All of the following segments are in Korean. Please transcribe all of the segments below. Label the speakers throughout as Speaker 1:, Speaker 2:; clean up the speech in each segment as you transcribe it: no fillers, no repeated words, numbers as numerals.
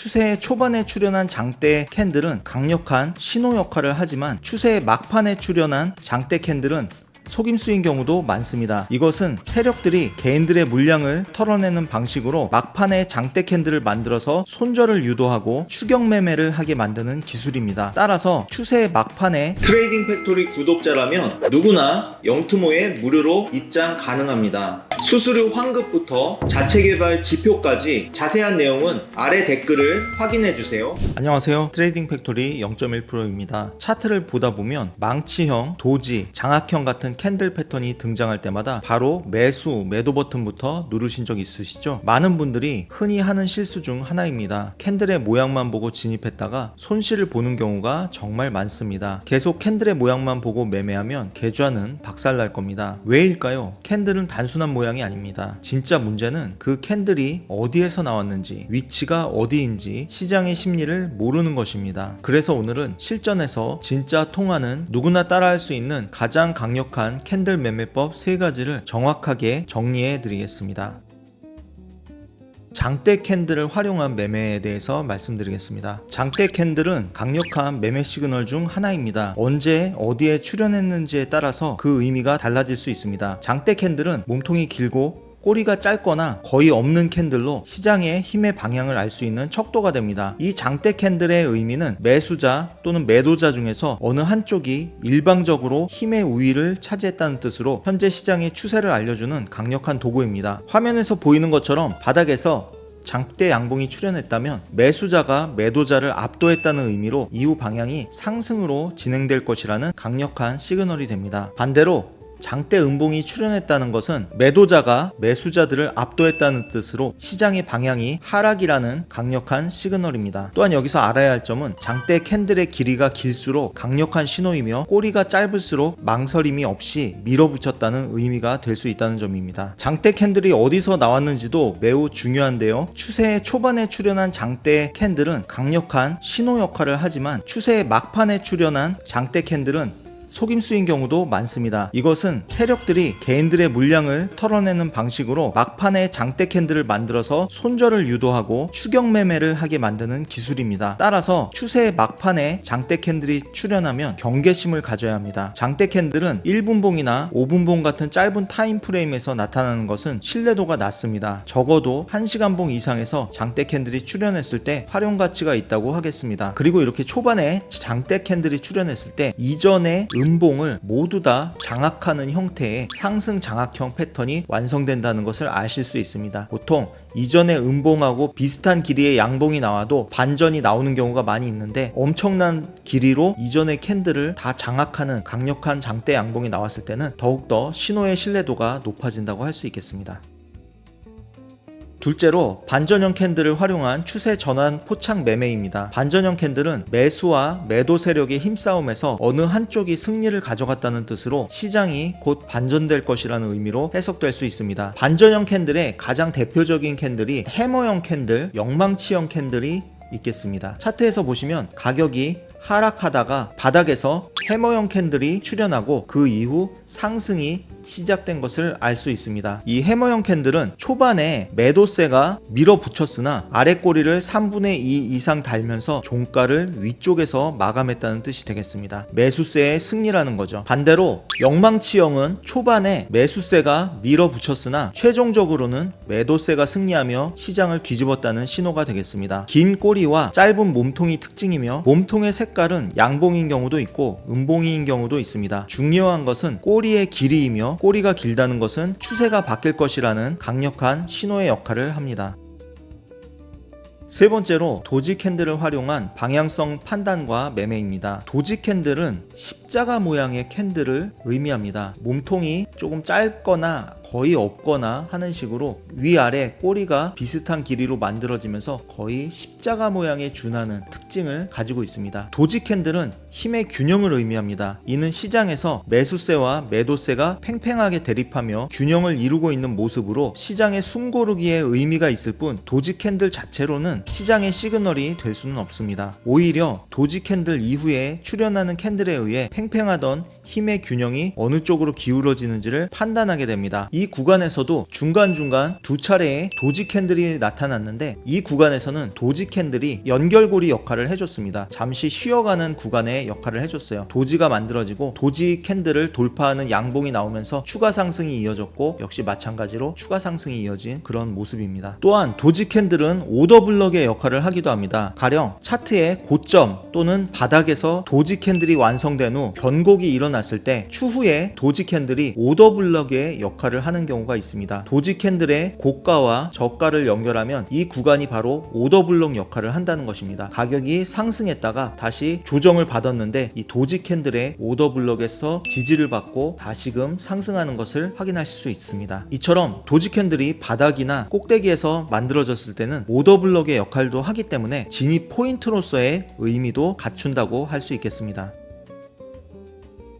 Speaker 1: 추세 초반에 출현한 장대 캔들은 강력한 신호 역할을 하지만 추세 막판에 출현한 장대 캔들은 속임수인 경우도 많습니다. 이것은 세력들이 개인들의 물량을 털어내는 방식으로 막판에 장대 캔들을 만들어서 손절을 유도하고 추격 매매를 하게 만드는 기술입니다. 따라서 추세 막판에 트레이딩 팩토리 구독자라면 누구나 영투모에 무료로 입장 가능합니다. 수수료 환급부터 자체 개발 지표까지 자세한 내용은 아래 댓글을 확인해 주세요. 안녕하세요. 트레이딩 팩토리 0.1%입니다. 차트를 보다 보면 망치형, 도지, 장악형 같은 캔들 패턴이 등장할 때마다 바로 매수, 매도 버튼부터 누르신 적 있으시죠? 많은 분들이 흔히 하는 실수 중 하나입니다. 캔들의 모양만 보고 진입했다가 손실을 보는 경우가 정말 많습니다. 계속 캔들의 모양만 보고 매매하면 계좌는 박살날 겁니다. 왜일까요? 캔들은 단순한 모양이 아닙니다. 진짜 문제는 그 캔들이 어디에서 나왔는지, 위치가 어디인지 시장의 심리를 모르는 것입니다. 그래서 오늘은 실전에서 진짜 통하는 누구나 따라할 수 있는 가장 강력한 캔들 매매법 3가지를 정확하게 정리해 드리겠습니다. 장대 캔들을 활용한 매매에 대해서 말씀드리겠습니다. 장대 캔들은 강력한 매매 시그널 중 하나입니다. 언제 어디에 출현했는지에 따라서 그 의미가 달라질 수 있습니다. 장대 캔들은 몸통이 길고 꼬리가 짧거나 거의 없는 캔들로 시장의 힘의 방향을 알 수 있는 척도가 됩니다. 이 장대 캔들의 의미는 매수자 또는 매도자 중에서 어느 한쪽이 일방적으로 힘의 우위를 차지했다는 뜻으로 현재 시장의 추세를 알려주는 강력한 도구입니다. 화면에서 보이는 것처럼 바닥에서 장대 양봉이 출현했다면 매수자가 매도자를 압도했다는 의미로 이후 방향이 상승으로 진행될 것이라는 강력한 시그널이 됩니다. 반대로 장대 음봉이 출현했다는 것은 매도자가 매수자들을 압도했다는 뜻으로 시장의 방향이 하락이라는 강력한 시그널입니다. 또한 여기서 알아야 할 점은 장대 캔들의 길이가 길수록 강력한 신호이며 꼬리가 짧을수록 망설임이 없이 밀어붙였다는 의미가 될 수 있다는 점입니다. 장대 캔들이 어디서 나왔는지도 매우 중요한데요. 추세의 초반에 출현한 장대 캔들은 강력한 신호 역할을 하지만 추세의 막판에 출현한 장대 캔들은 속임수인 경우도 많습니다. 이것은 세력들이 개인들의 물량을 털어내는 방식으로 막판에 장대 캔들을 만들어서 손절을 유도하고 추격 매매를 하게 만드는 기술입니다. 따라서 추세의 막판에 장대 캔들이 출현하면 경계심을 가져야 합니다. 장대 캔들은 1분봉이나 5분봉 같은 짧은 타임 프레임에서 나타나는 것은 신뢰도가 낮습니다. 적어도 1시간봉 이상에서 장대 캔들이 출현했을 때 활용 가치가 있다고 하겠습니다. 그리고 이렇게 초반에 장대 캔들이 출현했을 때 이전에 음봉을 모두 다 장악하는 형태의 상승 장악형 패턴이 완성된다는 것을 아실 수 있습니다. 보통 이전의 음봉하고 비슷한 길이의 양봉이 나와도 반전이 나오는 경우가 많이 있는데 엄청난 길이로 이전의 캔들을 다 장악하는 강력한 장대 양봉이 나왔을 때는 더욱더 신호의 신뢰도가 높아진다고 할 수 있겠습니다. 둘째로 반전형 캔들을 활용한 추세 전환 포착 매매입니다. 반전형 캔들은 매수와 매도 세력의 힘싸움에서 어느 한쪽이 승리를 가져갔다는 뜻으로 시장이 곧 반전될 것이라는 의미로 해석될 수 있습니다. 반전형 캔들의 가장 대표적인 캔들이 해머형 캔들, 영망치형 캔들이 있겠습니다. 차트에서 보시면 가격이 하락하다가 바닥에서 해머형 캔들이 출현하고 그 이후 상승이 시작된 것을 알 수 있습니다. 이 해머형 캔들은 초반에 매도세가 밀어붙였으나 아랫꼬리를 3분의 2 이상 달면서 종가를 위쪽에서 마감했다는 뜻이 되겠습니다. 매수세의 승리라는 거죠. 반대로 영망치형은 초반에 매수세가 밀어붙였으나 최종적으로는 매도세가 승리하며 시장을 뒤집었다는 신호가 되겠습니다. 긴 꼬리와 짧은 몸통이 특징이며 몸통의 색깔은 양봉인 경우도 있고 음봉인 경우도 있습니다. 중요한 것은 꼬리의 길이이며 꼬리가 길다는 것은 추세가 바뀔 것이라는 강력한 신호의 역할을 합니다. 세 번째로 도지 캔들을 활용한 방향성 판단과 매매입니다. 도지 캔들은 십자가 모양의 캔들을 의미합니다. 몸통이 조금 짧거나 거의 없거나 하는 식으로 위아래 꼬리가 비슷한 길이로 만들어지면서 거의 십자가 모양에 준하는 특징을 가지고 있습니다. 도지 캔들은 힘의 균형을 의미합니다. 이는 시장에서 매수세와 매도세가 팽팽하게 대립하며 균형을 이루고 있는 모습으로 시장의 숨고르기에 의미가 있을 뿐 도지 캔들 자체로는 시장의 시그널이 될 수는 없습니다. 오히려 도지 캔들 이후에 출현하는 캔들에 의해 팽팽하던 힘의 균형이 어느 쪽으로 기울어지는지를 판단하게 됩니다. 이 구간에서도 중간중간 두 차례의 도지 캔들이 나타났는데 이 구간에서는 도지 캔들이 연결고리 역할을 해줬습니다. 잠시 쉬어가는 구간의 역할을 해줬어요. 도지가 만들어지고 도지 캔들을 돌파하는 양봉이 나오면서 추가 상승이 이어졌고 역시 마찬가지로 추가 상승이 이어진 그런 모습입니다. 또한 도지 캔들은 오더 블럭의 역할을 하기도 합니다. 가령 차트의 고점 또는 바닥에서 도지 캔들이 완성된 후 변곡이 일어났을 때 추후에 도지 캔들이 오더 블럭의 역할을 하는 경우가 있습니다. 도지 캔들의 고가와 저가를 연결하면 이 구간이 바로 오더 블럭 역할을 한다는 것입니다. 가격이 상승했다가 다시 조정을 받았는데 이 도지 캔들의 오더 블럭에서 지지를 받고 다시금 상승하는 것을 확인하실 수 있습니다. 이처럼 도지 캔들이 바닥이나 꼭대기에서 만들어졌을 때는 오더 블럭의 역할도 하기 때문에 진입 포인트로서의 의미도 갖춘다고 할 수 있겠습니다.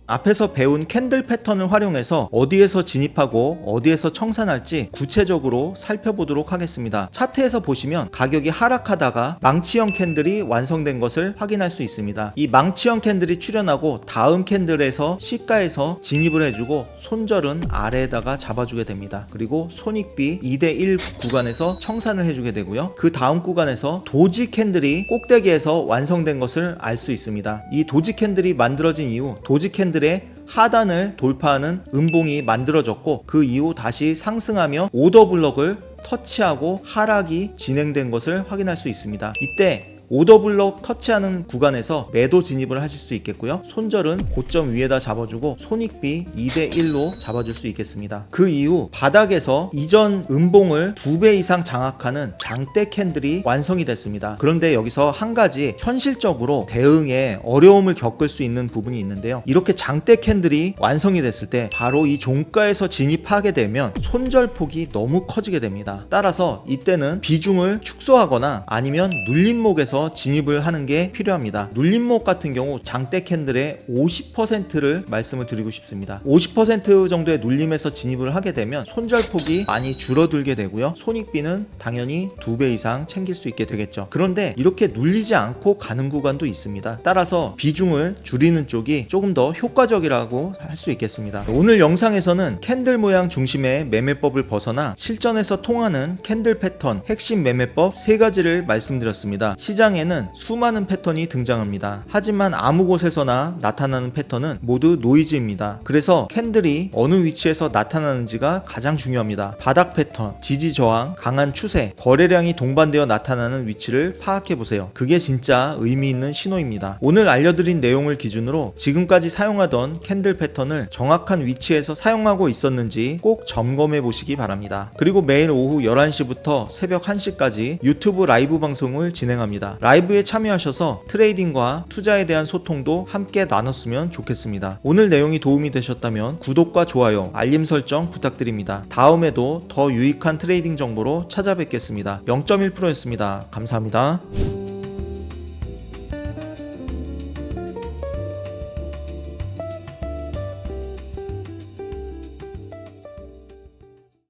Speaker 1: 앞에서 배운 캔들 패턴을 활용해서 어디에서 진입하고 어디에서 청산할지 구체적으로 살펴보도록 하겠습니다. 차트에서 보시면 가격이 하락하다가 망치형 캔들이 완성된 것을 확인할 수 있습니다. 이 망치형 캔들이 출현하고 다음 캔들에서 시가에서 진입을 해주고 손절은 아래에다가 잡아주게 됩니다. 그리고 손익비 2대1 구간에서 청산을 해주게 되고요. 그 다음 구간에서 도지 캔들이 꼭대기에서 완성된 것을 알 수 있습니다. 이 도지 캔들이 만들어진 이후 도지 캔들의 하단을 돌파하는 음봉이 만들어졌고 그 이후 다시 상승하며 오더 블럭을 터치하고 하락이 진행된 것을 확인할 수 있습니다. 이때 오더블럭 터치하는 구간에서 매도 진입을 하실 수 있겠고요. 손절은 고점 위에다 잡아주고 손익비 2대1로 잡아줄 수 있겠습니다. 그 이후 바닥에서 이전 음봉을 2배 이상 장악하는 장대 캔들이 완성이 됐습니다. 그런데 여기서 한 가지 현실적으로 대응에 어려움을 겪을 수 있는 부분이 있는데요. 이렇게 장대 캔들이 완성이 됐을 때 바로 이 종가에서 진입하게 되면 손절폭이 너무 커지게 됩니다. 따라서 이때는 비중을 축소하거나 아니면 눌림목에서 진입을 하는 게 필요합니다. 눌림목 같은 경우 장대 캔들의 50%를 말씀을 드리고 싶습니다. 50% 정도의 눌림에서 진입을 하게 되면 손절폭이 많이 줄어들게 되고요. 손익비는 당연히 2배 이상 챙길 수 있게 되겠죠. 그런데 이렇게 눌리지 않고 가는 구간도 있습니다. 따라서 비중을 줄이는 쪽이 조금 더 효과적이라고 할 수 있겠습니다. 오늘 영상에서는 캔들 모양 중심의 매매법을 벗어나 실전에서 통하는 캔들 패턴 핵심 매매법 3가지를 말씀드렸습니다. 시장에는 수많은 패턴이 등장합니다. 하지만 아무 곳에서나 나타나는 패턴은 모두 노이즈입니다. 그래서 캔들이 어느 위치에서 나타나는지가 가장 중요합니다. 바닥 패턴, 지지 저항, 강한 추세, 거래량이 동반되어 나타나는 위치를 파악해보세요. 그게 진짜 의미 있는 신호입니다. 오늘 알려드린 내용을 기준으로 지금까지 사용하던 캔들 패턴을 정확한 위치에서 사용하고 있었는지 꼭 점검해 보시기 바랍니다. 그리고 매일 오후 11시부터 새벽 1시까지 유튜브 라이브 방송을 진행합니다. 라이브에 참여하셔서 트레이딩과 투자에 대한 소통도 함께 나눴으면 좋겠습니다. 오늘 내용이 도움이 되셨다면 구독과 좋아요, 알림 설정 부탁드립니다. 다음에도 더 유익한 트레이딩 정보로 찾아뵙겠습니다. 0.1%였습니다. 감사합니다.